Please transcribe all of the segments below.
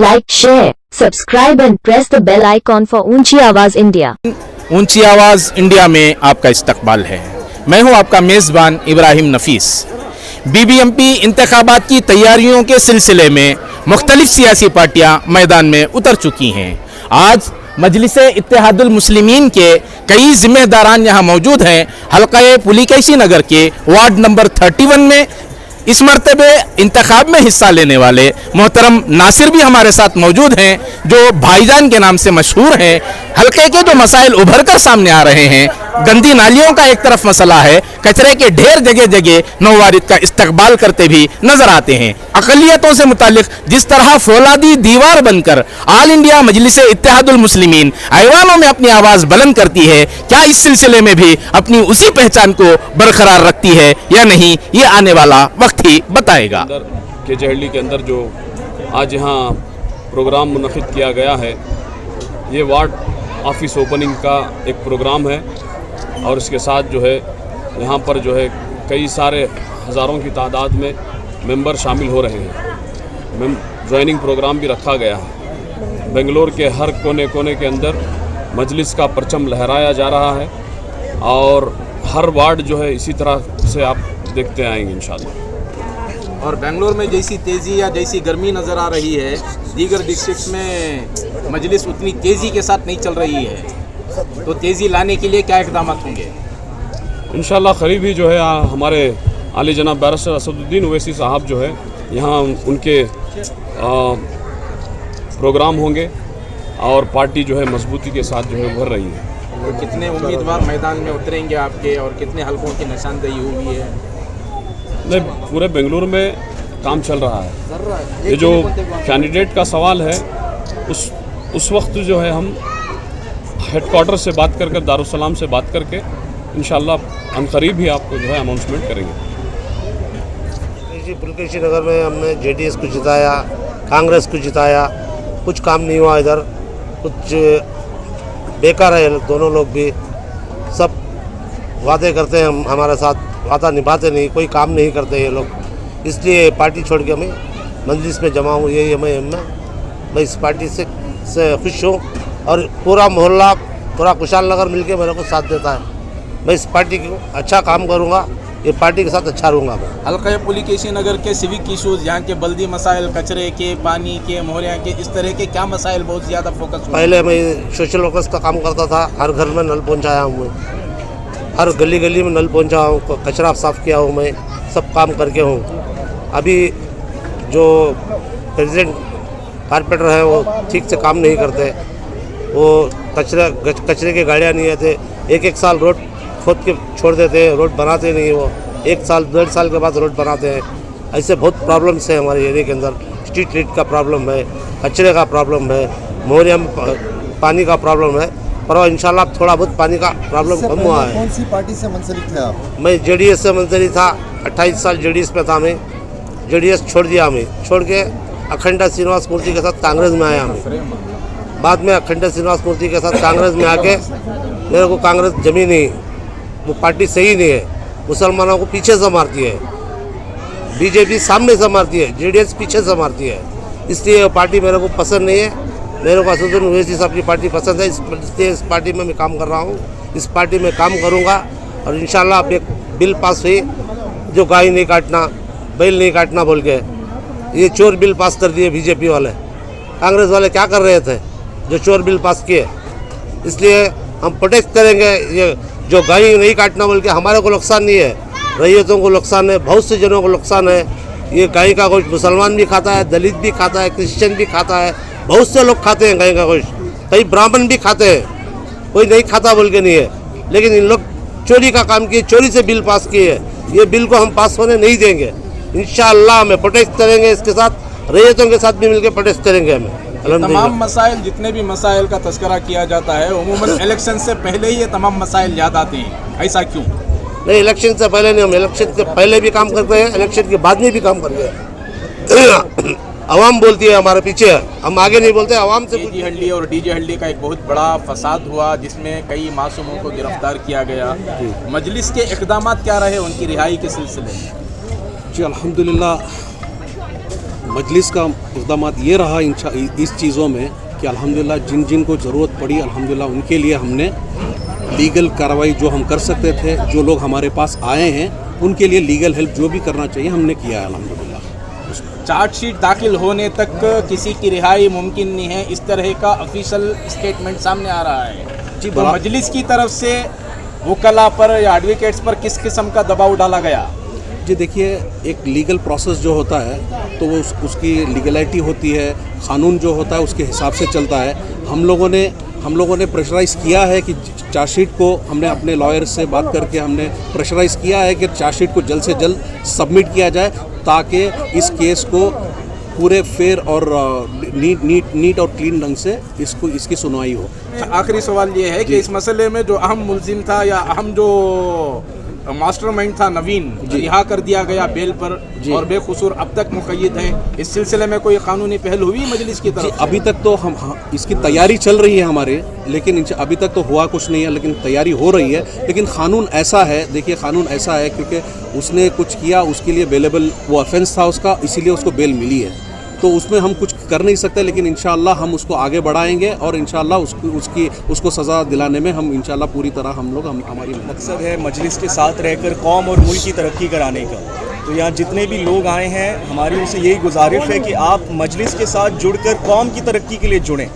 Like, share, subscribe and press the bell icon for ऊंची आवाज India. ऊंची आवाज इंडिया में आपका इस्तकबाल है। मैं हूं आपका मेज़बान इब्राहिम नफीस। बीबीएमपी इंतखाबात की तैयारियों के सिलसिले में मुख्तलिफ सियासी पार्टियां मैदान में उतर चुकी हैं। आज मजलिस इत्तेहादुल मुस्लिमीन के कई जिम्मेदारान यहां मौजूद हैं। हल्का पुलिकेशी नगर के वार्ड नंबर 31 में इस मरतबे इंतखाब में हिस्सा लेने वाले मोहतरम नासिर भी हमारे साथ मौजूद हैं, जो भाईजान के नाम से मशहूर हैं। हल्के के जो मसाइल उभर कर सामने आ रहे हैं, गंदी नालियों का एक तरफ मसला है, कचरे के ढेर जगह जगह नौवारिद का इस्तकबाल करते भी नजर आते हैं। अक़लियतों से मुतालिक जिस तरह फौलादी दीवार बनकर ऑल इंडिया मजलिस इत्तेहादुल मुस्लिमीन ऐवानों में अपनी आवाज़ बुलंद करती है, क्या इस सिलसिले में भी अपनी उसी पहचान को बरकरार रखती है या नहीं, ये आने वाला वक्त ही बताएगा। केजहल्ली के अंदर जो आज यहाँ प्रोग्राम मुनक़िद किया गया है, ये वार्ड ऑफिस ओपनिंग का एक प्रोग्राम है और इसके साथ जो है यहाँ पर जो है कई सारे हज़ारों की तादाद में मेंबर शामिल हो रहे हैं। ज्वाइनिंग प्रोग्राम भी रखा गया है। बेंगलोर के हर कोने कोने के अंदर मजलिस का परचम लहराया जा रहा है और हर वार्ड जो है इसी तरह से आप देखते आएंगे इंशाल्लाह। और बेंगलोर में जैसी तेज़ी या जैसी गर्मी नज़र आ रही है, दीगर डिस्ट्रिक्ट्स में मजलिस उतनी तेज़ी के साथ नहीं चल रही है, तो तेज़ी लाने के लिए क्या इक़दाम होंगे? इंशाल्लाह करीब ही जो है हमारे आली जनाब बैरिस्टर असदुद्दीन ओवैसी साहब जो है यहाँ उनके प्रोग्राम होंगे और पार्टी जो है मजबूती के साथ जो है उभर रही है। तो कितने उम्मीदवार मैदान में उतरेंगे आपके और कितने हलकों की निशानदेही हुई है? नहीं, पूरे बेंगलुरु में काम चल रहा है। ये जो कैंडिडेट का सवाल है, उस वक्त जो है हम हेडक्वार्टर से बात कर दारुसलाम से बात करके इंशाल्लाह अनकरीब ही आपको जो है अनाउंसमेंट करेंगे। पुलकेशी नगर में हमने जेडीएस को जिताया, कांग्रेस को जिताया, कुछ काम नहीं हुआ इधर, कुछ बेकार है। दोनों लोग भी सब वादे करते हैं, हमारे साथ वादा निभाते नहीं, कोई काम नहीं करते ये लोग। इसलिए पार्टी छोड़ के मैं मजलिस में जमा हूँ। यही मैं इस पार्टी से खुश हूँ और पूरा मोहल्ला, पूरा कुशाल नगर मिलके मेरे को साथ देता है। मैं इस पार्टी को अच्छा काम करूँगा, ये पार्टी के साथ अच्छा रहूँगा मैं। हल्का पुलिकेशी नगर के सिविक इशूज़, यहाँ के बल्दी मसाइल, कचरे के, पानी के, मोहल्ले के, इस तरह के क्या मसाइल बहुत ज़्यादा फोकस हुआ? पहले मैं सोशल वर्कर्स का काम करता था, हर घर में नल पहुँचाया हूँ मैं, हर गली गली में नल पहुँचाया हूँ, कचरा साफ़ किया हूँ मैं, सब काम करके हूँ। अभी जो प्रेसिडेंट कारपेंटर है वो ठीक से काम नहीं करते, वो कचरे की गाड़ियाँ नहीं आते, एक साल रोड खोद के छोड़ देते हैं, रोड बनाते नहीं। वो 1 साल 1.5 साल के बाद रोड बनाते हैं। ऐसे बहुत प्रॉब्लम्स है हमारे एरिया के अंदर। स्ट्रीट लाइट का प्रॉब्लम है, कचरे का प्रॉब्लम है, मोहल्ले में पानी का प्रॉब्लम है, पर इंशाल्लाह थोड़ा बहुत पानी का प्रॉब्लम कम हुआ है। कौन सी पार्टी से मुंसलिक थे आप? मैं जेडीएस से मुंसलिक था, 28 साल जेडीएस में था मैं। जेडीएस छोड़ दिया, मैं छोड़ के अखंडा श्रीनिवास मूर्ति के साथ कांग्रेस में आया मैं। बाद में अखंडा श्रीनिवास मूर्ति के साथ कांग्रेस में आके मेरे को कांग्रेस जमी नहीं, वो पार्टी सही नहीं है। मुसलमानों को पीछे से मारती है, बीजेपी सामने से मारती है, जेडीएस पीछे से मारती है। इसलिए वो पार्टी मेरे को पसंद नहीं है। मेरे को असदुद्दीन ओवैसी साहब की पार्टी पसंद है, इसलिए इस पार्टी में मैं काम कर रहा हूँ। इस पार्टी में काम करूँगा और इंशाल्लाह अब एक बिल पास हुई, जो गाय नहीं काटना, बैल नहीं काटना बोल के, ये चोर बिल पास कर दिए बीजेपी वाले। कांग्रेस वाले क्या कर रहे थे जो चोर बिल पास किए? इसलिए हम प्रोटेस्ट करेंगे। ये जो गाय नहीं काटना बोल के हमारे को नुकसान नहीं है, रैयतों को नुकसान है, बहुत से जनों को नुकसान है। ये गाय का गोश्त मुसलमान भी खाता है, दलित भी खाता है, क्रिश्चियन भी खाता है, बहुत से लोग खाते हैं गाय का गोश्त, कई ब्राह्मण भी खाते हैं, कोई नहीं खाता बोल के नहीं है। लेकिन इन लोग चोरी का काम किए, चोरी से बिल पास किए। ये बिल को हम पास होने नहीं देंगे। इंशाअल्लाह हमें प्रोटेस्ट करेंगे, इसके साथ रैयतों के साथ भी मिलकर प्रोटेस्ट करेंगे हमें। तमाम मसाइल, जितने भी मसाइल का तस्करा किया जाता है, उमूमन इलेक्शन से पहले ही ये तमाम मसाइल याद आते हैं, ऐसा क्यों? नहीं, इलेक्शन से पहले नहीं, हम इलेक्शन से पहले भी काम करते हैं, इलेक्शन के बाद में भी काम करते हैं। आवाम बोलती है हमारे पीछे, हम आगे नहीं बोलते, आवाम से। केजी हल्दी और डीजे हल्दी का एक बहुत बड़ा फसाद हुआ, जिसमें कई मासूमों को गिरफ्तार किया गया। मजलिस के इक़दामात क्या रहे उनकी रिहाई के सिलसिले में? जी अल्हम्दुलिल्लाह, मजलिस का इक़दाम ये रहा इस चीज़ों में कि अल्हम्दुलिल्लाह जिन जिन को ज़रूरत पड़ी अल्हम्दुलिल्लाह उनके लिए हमने लीगल कार्रवाई जो हम कर सकते थे, जो लोग हमारे पास आए हैं उनके लिए लीगल हेल्प जो भी करना चाहिए हमने किया है अल्हम्दुलिल्लाह। चार्जशीट दाखिल होने तक किसी की रिहाई मुमकिन नहीं है, इस तरह का ऑफिशियल स्टेटमेंट सामने आ रहा है जी। तो मजलिस की तरफ से वकला पर या एडवोकेट्स पर किस किस्म का दबाव डाला गया? जी देखिए, एक लीगल प्रोसेस जो होता है तो वो उसकी लीगलिटी होती है, क़ानून जो होता है उसके हिसाब से चलता है। हम लोगों ने प्रेशराइज़ किया है कि चार्जशीट को हमने अपने लॉयर से बात करके हमने प्रेशराइज़ किया है कि चार्जशीट को जल्द से जल्द सबमिट किया जाए ताकि इस केस को पूरे फेयर और नीट और क्लीन ढंग से इसकी सुनवाई हो। आखिरी सवाल ये है कि इस मसले में जो अहम मुलजिम था या अहम जो मास्टरमाइंड था नवीन, रिहा कर दिया गया बेल पर और बेकसूर अब तक मुक़य्यद है, इस सिलसिले में कोई कानूनी पहल हुई मजलिस की तरफ? अभी तक तो इसकी तैयारी चल रही है हमारे, लेकिन अभी तक तो हुआ कुछ नहीं है, लेकिन तैयारी हो रही है। लेकिन क़ानून ऐसा है, देखिए क़ानून ऐसा है क्योंकि उसने कुछ किया, उसके लिए बेलेबल वो ऑफेंस था उसका, इसीलिए उसको बेल मिली है। तो उसमें हम कुछ कर नहीं सकते, लेकिन इंशाअल्लाह हम उसको आगे बढ़ाएंगे और इंशाअल्लाह उसको सज़ा दिलाने में हम इंशाअल्लाह पूरी तरह हमारी मकसद है मजलिस के साथ रहकर कौम और मुल्क की तरक्की कराने का। तो यहाँ जितने भी लोग आए हैं, हमारी उनसे यही गुजारिश है कि आप मजलिस के साथ जुड़कर कौम की तरक्की के लिए जुड़ें।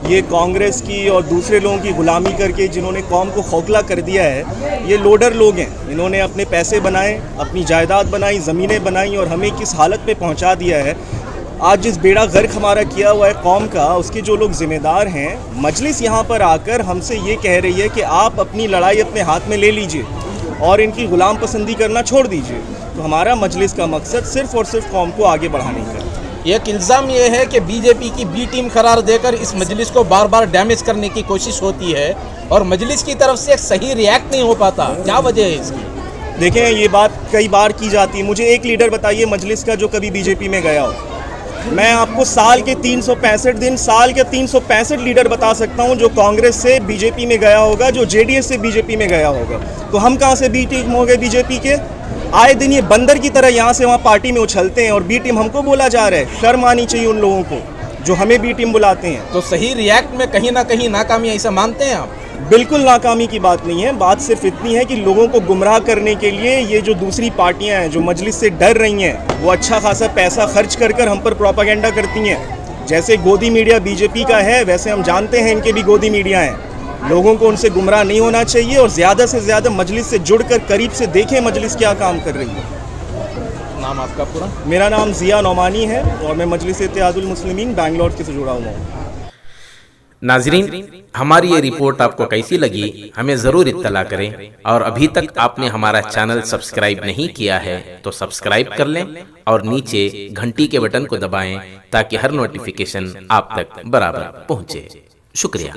ये कांग्रेस की और दूसरे लोगों की ग़ुलामी करके जिन्होंने कौम को खोखला कर दिया है, ये लोडर लोग हैं। इन्होंने अपने पैसे बनाए, अपनी जायदाद बनाई, ज़मीनें बनाई और हमें किस हालत में पहुँचा दिया है। आज जिस बेड़ा गर्क हमारा किया हुआ है कौम का, उसके जो लोग ज़िम्मेदार हैं, मजलिस यहाँ पर आकर हमसे ये कह रही है कि आप अपनी लड़ाई अपने हाथ में ले लीजिए और इनकी ग़ुलाम पसंदी करना छोड़ दीजिए। तो हमारा मजलिस का मकसद सिर्फ़ और सिर्फ कौम को आगे बढ़ाने का। एक इल्ज़ाम ये है कि बीजेपी की बी टीम करार देकर इस मजलिस को बार बार डैमेज करने की कोशिश होती है और मजलिस की तरफ से सही रिएक्ट नहीं हो पाता, क्या वजह है इसकी? देखें, ये बात कई बार की जाती है। मुझे एक लीडर बताइए मजलिस का जो कभी बीजेपी में गया हो। मैं आपको साल के 365 दिन, साल के 365 लीडर बता सकता हूं जो कांग्रेस से बीजेपी में गया होगा, जो जेडीएस से बीजेपी में गया होगा। तो हम कहां से बी टीम हो गए बीजेपी के? आए दिन ये बंदर की तरह यहां से वहां पार्टी में उछलते हैं और बी टीम हमको बोला जा रहा है। शर्म आनी चाहिए उन लोगों को जो हमें बी टीम बुलाते हैं। तो सही रिएक्ट में कहीं ना कहीं नाकामी ऐसा मानते हैं आप? बिल्कुल नाकामी की बात नहीं है। बात सिर्फ इतनी है कि लोगों को गुमराह करने के लिए ये जो दूसरी पार्टियां हैं जो मजलिस से डर रही हैं, वो अच्छा खासा पैसा खर्च कर कर हम पर प्रोपागेंडा करती हैं। जैसे गोदी मीडिया बीजेपी का है, वैसे हम जानते हैं इनके भी गोदी मीडिया हैं। लोगों को उनसे गुमराह नहीं होना चाहिए और ज़्यादा से ज़्यादा मजलिस से जुड़कर करीब से देखें मजलिस क्या काम कर रही है। नाम आपका पूरा? मेरा नाम ज़िया नौमानी है और मैं मजलिस इत्तेहादुल मुस्लिमीन बैंगलोर से जुड़ा हुआ हूँ। नाजरीन, हमारी ये रिपोर्ट आपको कैसी लगी हमें ज़रूर इत्तला करें और अभी तक आपने हमारा चैनल सब्सक्राइब नहीं किया है तो सब्सक्राइब कर लें और नीचे घंटी के बटन को दबाएं ताकि हर नोटिफिकेशन आप तक बराबर पहुंचे। शुक्रिया।